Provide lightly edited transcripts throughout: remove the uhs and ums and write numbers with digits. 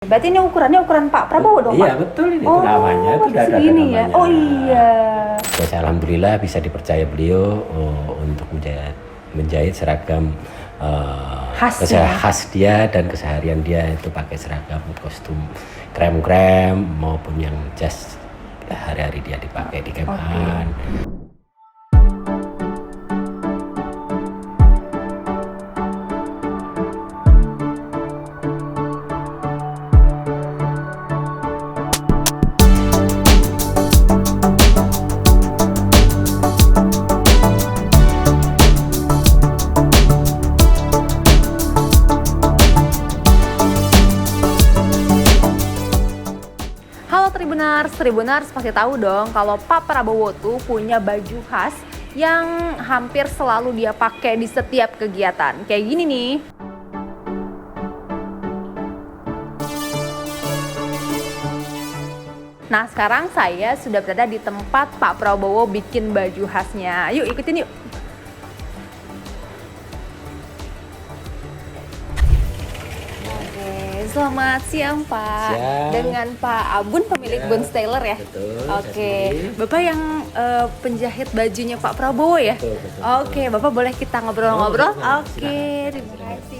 Berarti ini ukurannya ukuran Pak Prabowo dong, Pak? Iya betul, ini itu namanya itu udah ada segini ya. namanya. Oh iya. Ya, alhamdulillah bisa dipercaya beliau untuk menjahit seragam khas dia dan keseharian dia itu pakai seragam kostum krem-krem maupun yang jas hari-hari dia dipakai di kemahan. Tribuners pasti tahu dong kalau Pak Prabowo tuh punya baju khas yang hampir selalu dia pakai di setiap kegiatan. Kayak gini nih. Nah, sekarang saya sudah berada di tempat Pak Prabowo bikin baju khasnya. Yuk ikutin yuk. Selamat siang Pak. Siang. Dengan Pak Abun, pemilik Bunz Tailor ya? Betul. Oke. Bapak yang penjahit bajunya Pak Prabowo ya? Betul. Oke, Bapak boleh kita ngobrol-ngobrol? Oke, silakan. terima kasih.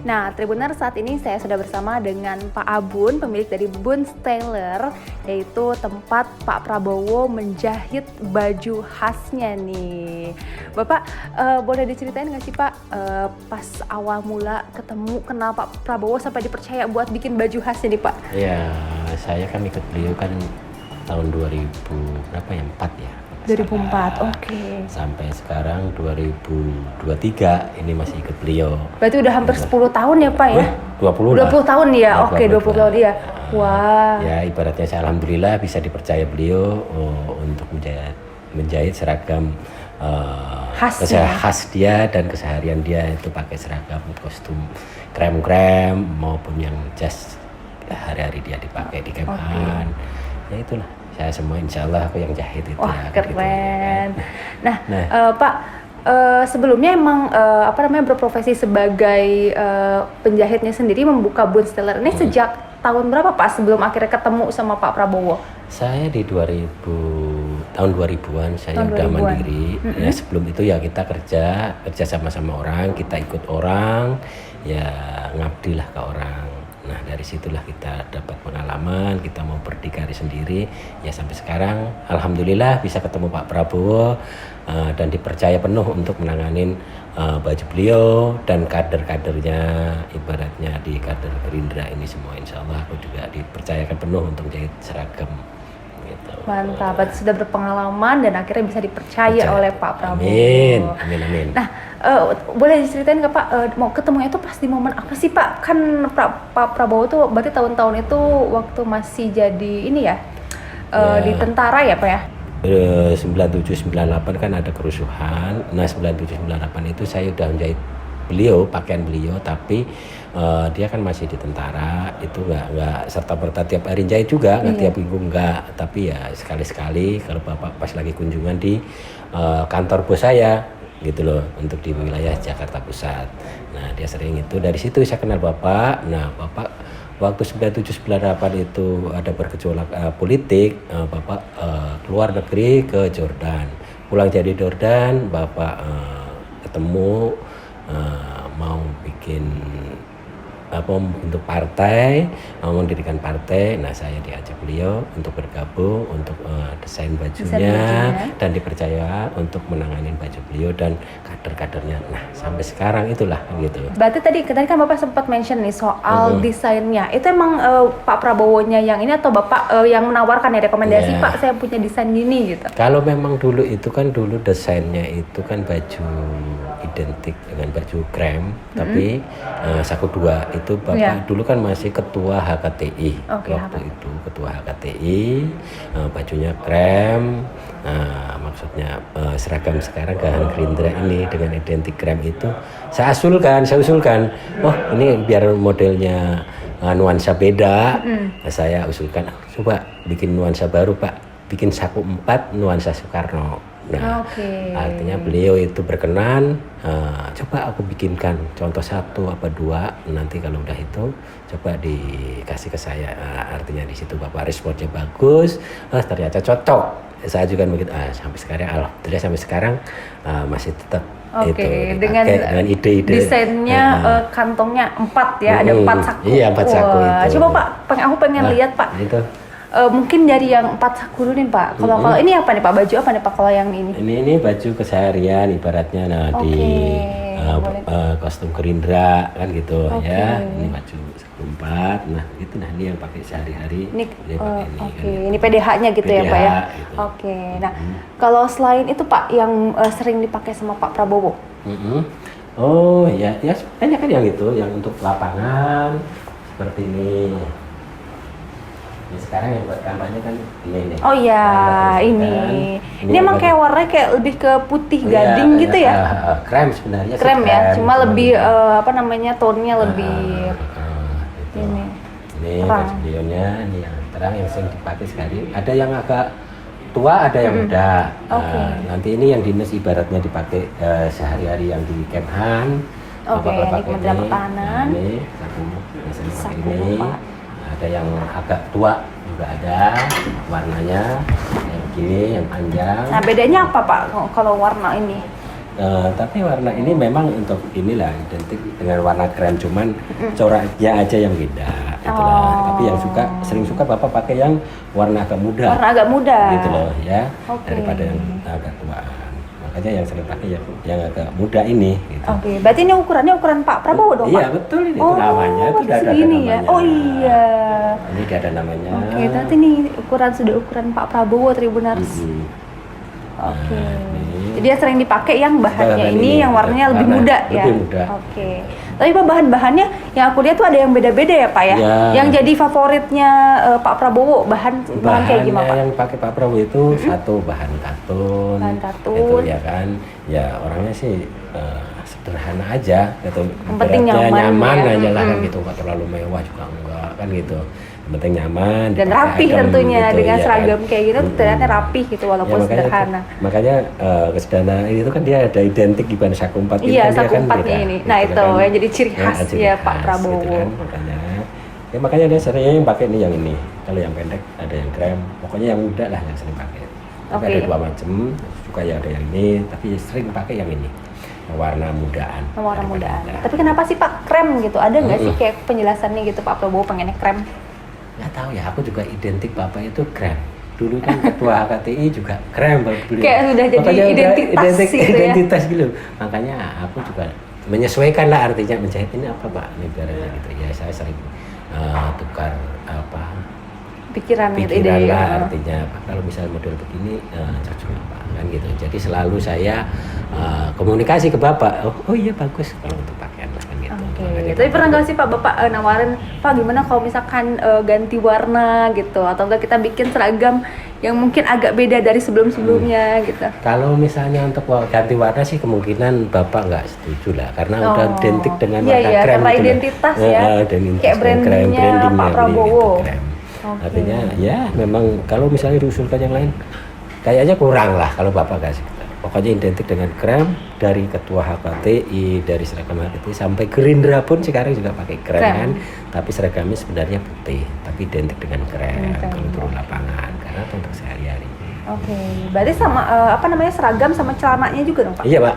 Nah, Tribuner, saat ini saya sudah bersama dengan Pak Abun, pemilik dari Bunz Tailor, yaitu tempat Pak Prabowo menjahit baju khasnya nih. Bapak, boleh diceritain nggak sih Pak, pas awal mula ketemu, kenal Pak Prabowo sampai dipercaya buat bikin baju khasnya nih Pak? Ya, saya kan ikut beliau kan tahun 2000 berapa ya, 4 ya. 2004, oke. Sampai sekarang 2023 ini masih ikut beliau. Berarti udah hampir 10 tahun ya Pak ya? 20 lah. 20 tahun ya, oke 20 tahun ya. Wah. Ya ibaratnya saya alhamdulillah bisa dipercaya beliau untuk menjahit seragam khas dia dan keseharian dia itu pakai seragam kostum krem-krem maupun yang jas hari-hari dia dipakai di kemahan. Ya itulah. Saya semua insya Allah aku yang jahit itu. Wah, ya, keren. Gitu. Nah, Pak, sebelumnya emang berprofesi sebagai penjahitnya sendiri, membuka Bunz Tailor ini sejak tahun berapa Pak, sebelum akhirnya ketemu sama Pak Prabowo? Saya di tahun 2000-an saya udah mandiri. Ya, sebelum itu ya kita kerja sama-sama orang, kita ikut orang, ya ngabdilah ke orang. Nah dari situlah kita dapat pengalaman, kita mau berdikari sendiri, ya sampai sekarang alhamdulillah bisa ketemu Pak Prabowo dan dipercaya penuh untuk menanganin baju beliau dan kader-kadernya, ibaratnya di kader Gerindra ini semua insya Allah aku juga dipercayakan penuh untuk jahit seragam. Gitu. Mantap, berarti sudah berpengalaman dan akhirnya bisa dipercaya oleh Pak Prabowo. Amin. Nah, boleh diceritain nggak Pak, mau ketemunya itu pas di momen apa sih Pak? Kan Pak Prabowo tuh berarti tahun-tahun itu waktu masih jadi ini ya, di tentara ya Pak ya? 97-98 kan ada kerusuhan. Nah 97-98 itu saya udah menjahit pakaian beliau, tapi dia kan masih di tentara, itu nggak serta-merta tiap hari jahit juga, nggak tiap minggu nggak, tapi ya sekali-sekali kalau Bapak pas lagi kunjungan di kantor bos saya gitu loh, untuk di wilayah Jakarta Pusat. Nah dia sering itu, dari situ saya kenal Bapak. Nah Bapak waktu 97-98 itu ada bergejolak politik, Bapak keluar negeri ke Jordan. Pulang dari Jordan, Bapak ketemu mau bikin membentuk partai, mau mendirikan partai. Nah saya diajak beliau untuk bergabung untuk desain bajunya dan dipercaya untuk menangani baju beliau dan kader-kadernya. Nah sampai sekarang itulah gitu. Berarti tadi kan Bapak sempat mention nih soal desainnya. Itu emang Pak Prabowo-nya yang ini atau Bapak yang menawarkan ya rekomendasi Pak saya punya desain gini gitu? Kalau memang dulu itu kan desainnya itu kan baju identik dengan baju krem, tapi saku dua itu Bapak dulu kan masih ketua HKTI. Waktu itu ketua HKTI, bajunya krem, maksudnya seragam sekarang Gahan Gerindra ini dengan identik krem itu saya usulkan, oh ini biar modelnya nuansa beda. Saya usulkan coba bikin nuansa baru Pak, bikin saku 4 nuansa Soekarno Nah, artinya beliau itu berkenan, coba aku bikinkan contoh 1 apa 2, nanti kalau udah itu coba dikasih ke saya. Artinya di situ Bapak responnya bagus, ternyata cocok. Saya juga begitu, sampai sekarang alhamdulillah sampai sekarang masih tetap itu dengan ide-ide desainnya kantongnya 4 ya, ada 4 saku. Iya, 4 saku itu. Coba Pak, aku pengen lihat Pak. Itu. Mungkin dari yang 4 saku dulu nih Pak. Kalau ini apa nih Pak? Baju apa nih Pak kalau yang ini? Ini baju keseharian ibaratnya di kostum Gerindra kan gitu ya. Ini baju saku 4. Nah, itu ini yang pakai sehari-hari. Ini pakai ini. Ini PDH-nya gitu PDH, ya Pak ya. Gitu. Nah, kalau selain itu Pak yang sering dipakai sama Pak Prabowo? Oh ya sebenarnya kan yang itu, yang untuk lapangan seperti ini. Ya, sekarang yang buat kampanye kan ini. Oh iya, ini emang kayak warnanya kayak lebih ke putih gading gitu ya? Krem sebenarnya. Krem ya, cuma lebih tone-nya lebih ini baju beliaunya, ini yang terang yang sering dipakai sekali. Ada yang agak tua, ada yang muda. Nanti ini yang dinas ibaratnya dipakai sehari-hari yang di Kemhan. Ini Kementerian Pertahanan. Ini satu ini. Ada yang agak tua juga ada warnanya yang begini, yang panjang. Nah, bedanya apa Pak kalau warna ini? Tapi warna ini memang untuk inilah identik dengan warna krem, cuman coraknya aja yang beda. Tapi yang sering suka Bapak pakai yang warna agak muda. Warna agak muda. Gitu loh ya, daripada yang agak tua. Makanya yang sering pakai yang agak muda ini. Gitu. Berarti ini ukuran Pak Prabowo dong Pak? Iya betul, ini itu namanya. Itu udah ada namanya. Ya? Oh iya. Ini udah ada namanya. Berarti ini sudah ukuran Pak Prabowo Tribuners. Jadi dia sering dipakai yang bahannya ini yang warnanya lebih muda ya. Lebih muda. Tapi Pak bahan-bahannya yang aku lihat tuh ada yang beda-beda ya Pak ya. Yang jadi favoritnya Pak Prabowo bahan kayak gimana Pak? Yang pakai Pak Prabowo itu satu bahan katun. Itu ya kan. Ya orangnya sih sederhana aja gitu. Yang penting nyaman aja lah kan gitu, nggak terlalu mewah juga enggak kan gitu. Yang penting nyaman dan rapih tentunya gitu, dengan seragam kan. kayak gitu ternyata rapih gitu walaupun sederhana. Makanya kesederhanaan itu kan dia ada identik di bahan saku 4 ini. Iya, kan saku 4-nya ini. Nah, itu yang jadi ciri khas ya Pak Prabowo. Gitu kan, makanya dia sering pakai yang ini. Kalau yang pendek ada yang krem, pokoknya yang muda lah yang sering pakai. Tapi ada 2 macam, suka ya ada yang ini, tapi sering pakai yang ini. Warna mudaan. Warna mudaan. Tapi kenapa sih Pak krem gitu? Ada nggak sih kayak penjelasannya gitu Pak Prabowo pengennya krem? Nggak tahu ya, aku juga identik Bapak itu krem. Dulu kan ketua HKTI juga krem beliau. Kayak sudah jadi identitas gitu. Makanya aku juga menyesuaikan lah, artinya menjahit ini apa Pak negaranya gitu. Ya saya sering tukar pikiran lah artinya kalau misalnya model begini cocok apa kan gitu. Jadi selalu saya komunikasi ke Bapak. Oh iya bagus kalau untuk pakaian lah kan gitu. Tapi pernah nggak sih Bapak nawarin Pak gimana kalau misalkan ganti warna gitu, atau enggak kita bikin seragam yang mungkin agak beda dari sebelum-sebelumnya gitu? Kalau misalnya untuk ganti warna sih kemungkinan Bapak nggak setuju lah, karena udah identik dengan warna krem. Karena identitas ya, kayak brandingnya Pak Prabowo. Artinya ya memang kalau misalnya diusulkan yang lain kayaknya kurang lah kalau Bapak kasih. Pokoknya identik dengan krem, dari ketua HKTI, dari seragam HKTI sampai Gerindra pun sekarang juga pakai krem kan, tapi seragamnya sebenarnya putih, tapi identik dengan krem kalau turun lapangan karena untuk sehari-hari. Berarti sama seragam sama celananya juga dong Pak? Iya Pak,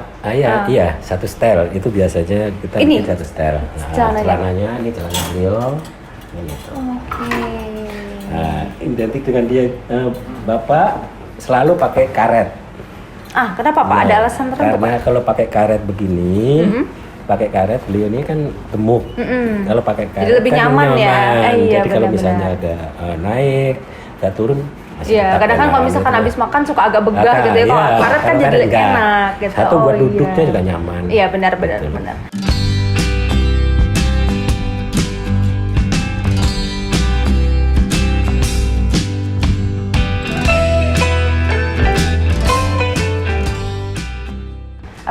iya satu style itu biasanya kita bikin satu style. Celananya ini celana beliau, gitu. Identik dengan dia, Bapak selalu pakai karet. Kenapa Pak? Ada alasan tertentu? Karena kalau pakai karet begini, pakai karet beliau ini kan gemuk. Kalau pakai karet jadi lebih nyaman ya. Jadi kalau misalnya ada naik, agak turun. Iya, kadang kan kalau misalkan habis makan suka agak begah gitu ya. Kalau karet kan jadi enak gitu. Satu buat duduknya juga nyaman. Iya benar.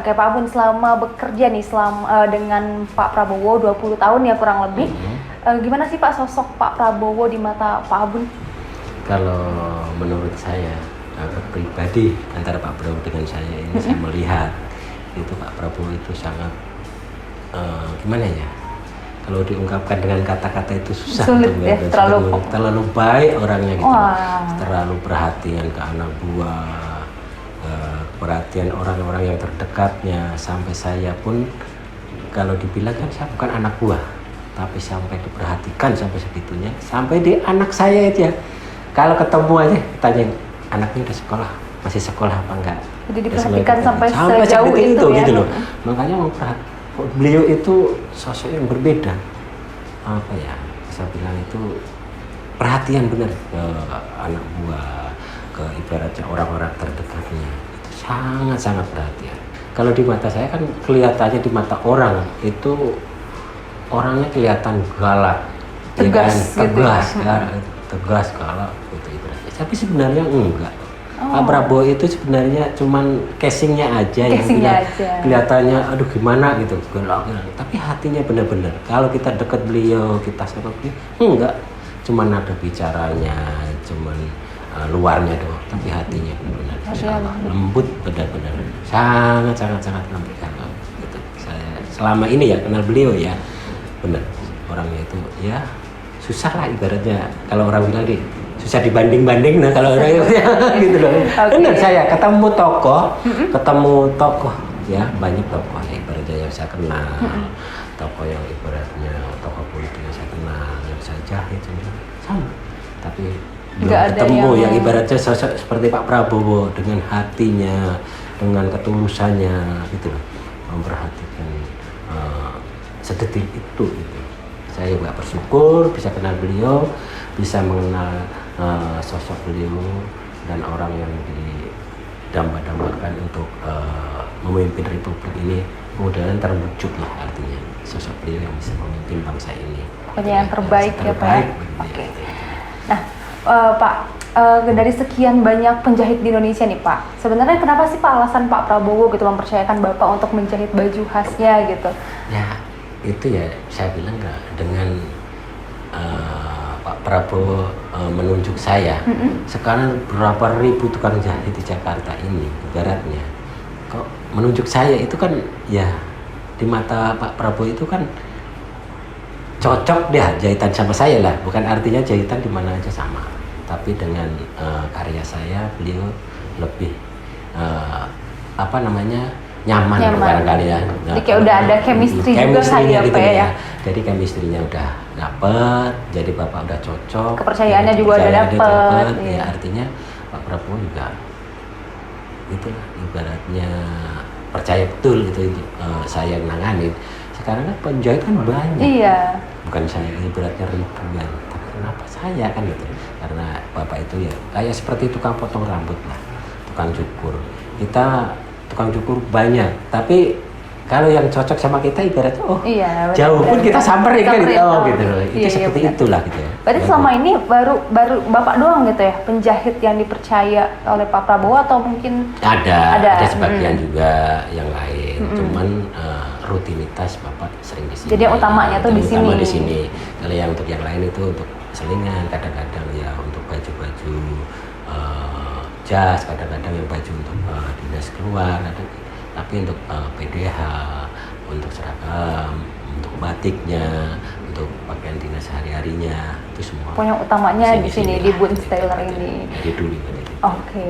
Oke Pak Abun, selama bekerja nih dengan Pak Prabowo 20 tahun ya kurang lebih, gimana sih Pak sosok Pak Prabowo di mata Pak Abun? Kalau menurut saya sahabat pribadi antara Pak Prabowo dengan saya ini, saya melihat itu Pak Prabowo itu sangat gimana ya, kalau diungkapkan dengan kata-kata itu susah. Sulit ya, terlalu baik orangnya gitu. Wah. Terlalu perhatian ke anak buah, perhatian orang-orang yang terdekatnya, sampai saya pun kalau dibilang kan saya bukan anak buah, tapi sampai diperhatikan sampai segitunya, sampai di anak saya aja kalau ketemu aja tanya anaknya udah sekolah, masih sekolah apa enggak. Jadi diperhatikan sampai sejauh itu ya. Gitu loh. Makanya beliau itu sosok yang berbeda. Apa ya, saya bilang itu perhatian benar ke anak buah, ke ibaratnya orang-orang terdekatnya. Itu sangat-sangat perhatian. Kalau di mata saya kan kelihatannya, di mata orang itu orangnya kelihatan galak, tegas, ya kan? Tegas, gitu. Tegas, galak gitu ibaratnya. Tapi sebenarnya enggak. Pak Prabowo itu sebenarnya cuman casingnya aja yang kelihatannya aduh gimana gitu, galak. Tapi hatinya benar-benar. Kalau kita dekat beliau, kita sama beliau, enggak. Cuman ada bicaranya, cuman luarnya doang, tapi hatinya benar-benar lembut, benar-benar sangat lembut gitu. Saya selama ini ya kenal beliau ya, benar orangnya itu ya susah lah ibaratnya, kalau orang bilang susah dibanding-banding, nah kalau orang itu gitu loh. Benar, saya ketemu tokoh ya, banyak tokoh ya ibaratnya yang saya kenal, tokoh yang ibaratnya tokoh politik yang saya kenal, yang saya jahit sama, tapi belum ketemu yang ibaratnya sosok seperti Pak Prabowo dengan hatinya, dengan ketulusannya gitu loh, memperhatikan sedetil itu gitu. Saya juga bersyukur bisa kenal beliau, bisa mengenal sosok beliau dan orang yang didambakan untuk memimpin republik ini, mudah-mudahan terwujud lah artinya sosok beliau yang bisa memimpin bangsa ini. Pokoknya yang terbaik ya Pak. Oke. Nah Pak, dari sekian banyak penjahit di Indonesia nih Pak, sebenarnya kenapa sih Pak alasan Pak Prabowo gitu mempercayakan Bapak untuk menjahit baju khasnya gitu? Ya itu ya saya bilang nggak, dengan Pak Prabowo menunjuk saya, sekarang berapa ribu tukang jahit di Jakarta ini ibaratnya, kok menunjuk saya itu kan ya di mata Pak Prabowo itu kan cocok deh jahitan sama saya lah, bukan artinya jahitan di mana aja sama, tapi dengan karya saya beliau lebih nyaman barangkali ya. Jadi kayak udah ada chemistry juga kali ya Pak ya. Jadi chemistry-nya udah dapet, jadi Bapak udah cocok. Kepercayaannya juga udah dapet. Ya artinya Pak Prabowo juga itu ibaratnya percaya betul gitu saya nanganin. Sekarang kan penjahit kan banyak. Iya. Bukan saya ibaratnya ribuan, tapi kenapa saya kan gitu? Karena Bapak itu ya kayak seperti tukang potong rambut lah, tukang cukur. Kita tukang cukur banyak, tapi kalau yang cocok sama kita ibaratnya jauh pun kita samperin kan gitu. Gitu loh. Itu seperti itulah gitu ya. Berarti selama ini baru Bapak doang gitu ya penjahit yang dipercaya oleh Pak Prabowo, atau mungkin ada sebagian juga yang lain. Cuman rutinitas Bapak sering di sini. Jadi yang utamanya tuh di sini. Di sini. Kalau yang untuk yang lain itu untuk selingan, kadang-kadang ya untuk baju-baju jas, kadang-kadang yang baju untuk dinas keluar, tapi untuk PDH, untuk seragam, untuk batiknya, untuk pakaian dinas sehari-harinya, itu semua. Pokoknya utamanya di sini di Bunz Tailor ini. Dari dulu. Oke.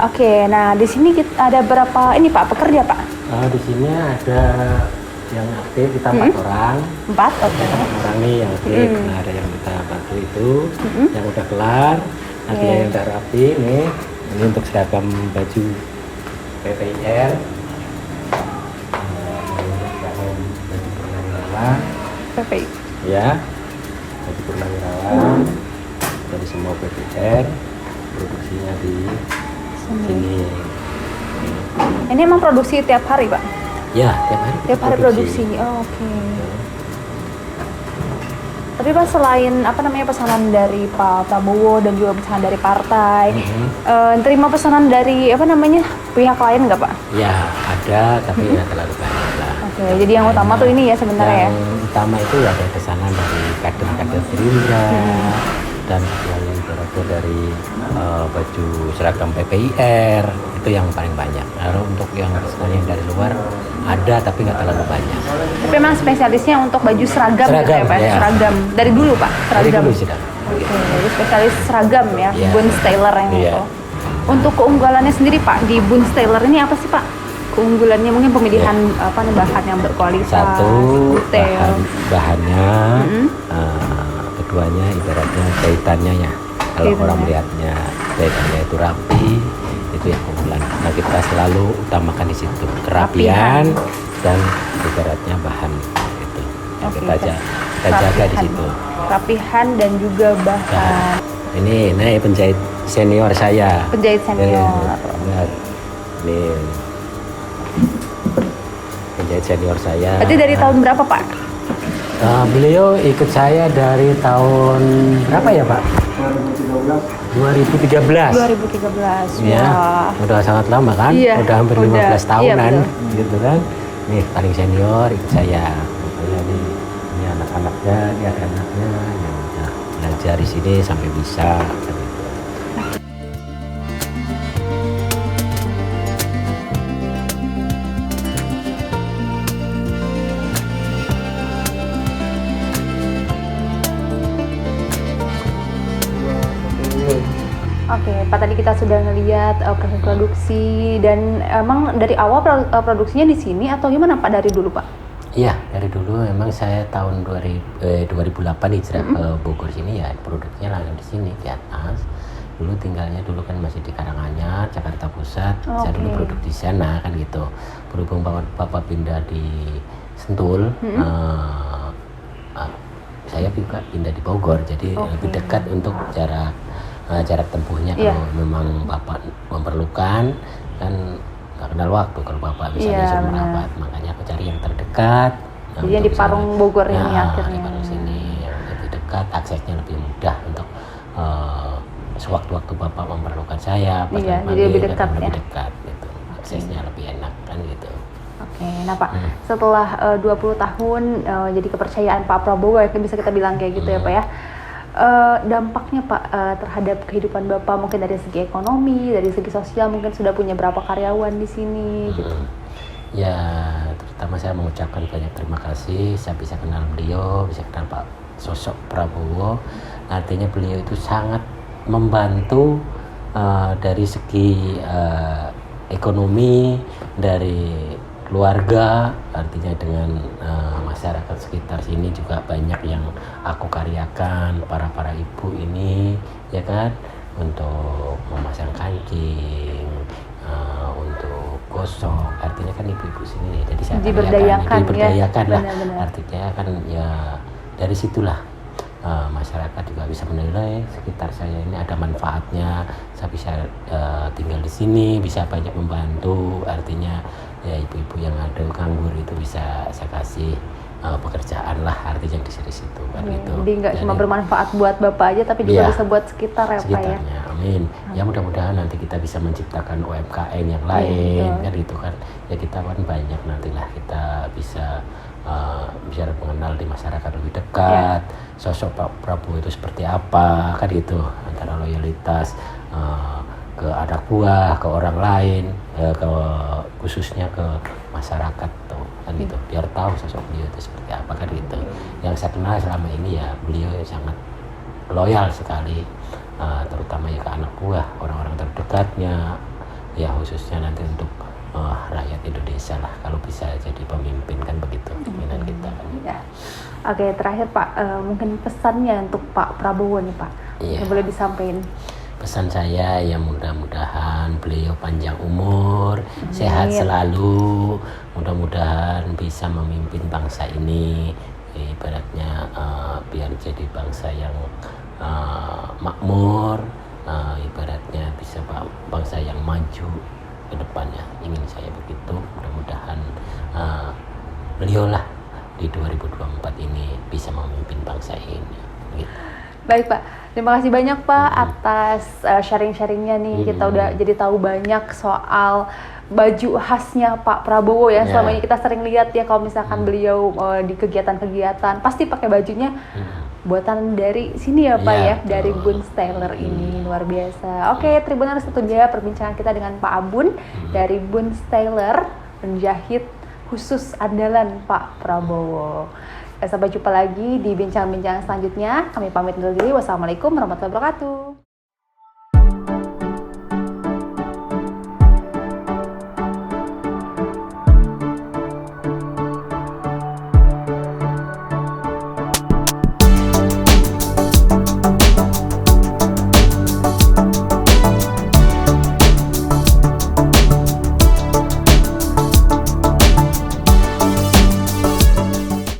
Oke, nah di sini ada berapa ini Pak pekerja Pak? Di sini ada yang aktif, kita 4 orang. 4, oke. 4 orang nih yang aktif, nah ada yang kita bantu itu, yang udah kelar, nanti yang udah rapi nih, ini untuk seragam baju PPIR, seragam baju purnawirawan, PPI. ya, baju purnawirawan dari semua PPIR, produksinya di sini. Ini emang produksi tiap hari Pak? Ya, tiap hari produksi. Oke. Tapi Pak, selain pesanan dari Pak Prabowo dan juga pesanan dari partai, terima pesanan dari pihak lain nggak Pak? Ya ada, tapi ya terlalu banyak lah. Oke, jadi yang utama tuh ini ya sebenarnya ya. Yang utama itu ya ada pesanan dari kader-kader Gerindra dan yang terakhir dari baju seragam PPIR itu yang paling banyak. Lalu untuk yang pesanan yang dari luar ada tapi nggak terlalu banyak. Tapi memang spesialisnya untuk baju seragam, gitu ya Pak? ya. Seragam dari dulu Pak, Dari seragam. dulu sudah. Oke, jadi spesialis seragam ya, Iya. Bunz Tailor yang Iya. itu. Untuk keunggulannya sendiri Pak di Bunz Tailor ini apa sih Pak? Keunggulannya mungkin pemilihan apa nih bahan yang berkualitas, Satu detail. bahannya, keduanya ibaratnya jahitannya ya. Kalau Jahitannya. orang melihatnya jahitannya itu rapi, itu yang keunggulan. Nah kita selalu utamakan di situ kerapian dan ibaratnya bahan itu. Yang Oke, kita jaga di situ. Rapihan dan juga bahan. Ini penjahit senior saya. Penjahit senior. Lihat. Ini penjahit senior saya. Berarti dari tahun berapa Pak? Beliau ikut saya dari tahun berapa ya Pak? 2013. 2013. Ya, Wah. udah sangat lama kan? Iya, udah hampir 15 iya, tahunan, betul. gitu kan? Nih paling senior ikut saya. Makanya ini anak-anaknya, ini ada anaknya yang udah belajar di sini sampai bisa. Gitu. Oke, Pak tadi kita sudah ngelihat proses produksi dan emang dari awal produksinya di sini atau gimana Pak dari dulu Pak? Iya, dari dulu memang saya tahun 2008 hijrah ke Bogor sini ya produknya langsung di sini di atas. Dulu tinggalnya dulu kan masih di Karanganyar, Jakarta Pusat. Saya dulu produk di sana kan gitu. Berhubung bapak pindah di Sentul, saya juga pindah di Bogor, jadi lebih dekat untuk jarak tempuhnya kalau memang bapak memerlukan kan nggak kenal waktu kalau bapak misalnya suruh merapat, makanya aku cari yang terdekat. Jadi yang di Parung Bogor ini akhirnya. Di Parung sini yang lebih dekat, aksesnya lebih mudah untuk sewaktu-waktu bapak memerlukan saya, jadi lebih dekat ya. Lebih dekat gitu, aksesnya lebih enak kan gitu. Oke, nah Pak, setelah 20 tahun jadi kepercayaan Pak Prabowo ya bisa kita bilang kayak gitu ya Pak ya. Dampaknya Pak terhadap kehidupan Bapak mungkin dari segi ekonomi, dari segi sosial mungkin sudah punya berapa karyawan di sini gitu. Ya, terutama saya mengucapkan banyak terima kasih saya bisa kenal beliau, bisa kenal Pak sosok Prabowo. Artinya beliau itu sangat membantu dari segi ekonomi, dari keluarga, artinya dengan masyarakat sekitar sini juga banyak yang aku karyakan, para ibu ini ya kan, untuk memasang kancing, untuk gosok, artinya kan ibu-ibu sini jadi saya diberdayakan lah. Benar-benar. Artinya kan ya dari situlah masyarakat juga bisa menilai sekitar saya ini ada manfaatnya, saya bisa tinggal di sini, bisa banyak membantu, artinya ya ibu-ibu yang ada nganggur itu bisa saya kasih pekerjaan lah, artinya di situ kan gitu. Jadi nggak cuma bermanfaat buat Bapak aja tapi juga bisa buat sekitar ya Pak ya. Sekitarnya, amin. Ya mudah-mudahan nanti kita bisa menciptakan UMKM yang lain kan gitu kan. Ya kita kan banyak nantilah kita bisa mengenal di masyarakat lebih dekat, sosok Pak Prabowo itu seperti apa kan gitu, antara loyalitas ke anak buah, ke orang lain, khususnya ke masyarakat tuh kan gitu, biar tahu sosok beliau itu seperti apa kan gitu. Yang saya kenal selama ini ya beliau sangat loyal sekali, terutama ya ke anak buah, orang-orang terdekatnya, ya khususnya nanti untuk rakyat Indonesia lah, kalau bisa jadi pemimpin kan begitu keinginan kita kan. Ya. Oke, terakhir Pak, mungkin pesannya untuk Pak Prabowo nih Pak, yang boleh disampaikan. Pesan saya ya mudah-mudahan beliau panjang umur, sehat selalu, mudah-mudahan bisa memimpin bangsa ini, ibaratnya biar jadi bangsa yang makmur, ibaratnya bisa bangsa yang maju ke depannya, ingin saya begitu. Mudah-mudahan beliau lah di 2024 ini bisa memimpin bangsa ini gitu. Baik Pak, terima kasih banyak Pak atas sharing-sharingnya nih. Kita udah jadi tahu banyak soal baju khasnya Pak Prabowo ya. Selama ini kita sering lihat ya kalau misalkan beliau di kegiatan-kegiatan pasti pakai bajunya buatan dari sini ya Pak ya, dari Bunz Tailor ini. Luar biasa. Oke, Tribuners, itu dia perbincangan kita dengan Pak Abun dari Bunz Tailor, penjahit khusus andalan Pak Prabowo. Sampai jumpa lagi di bincang-bincang selanjutnya. Kami pamit undur diri. Wassalamualaikum warahmatullahi wabarakatuh.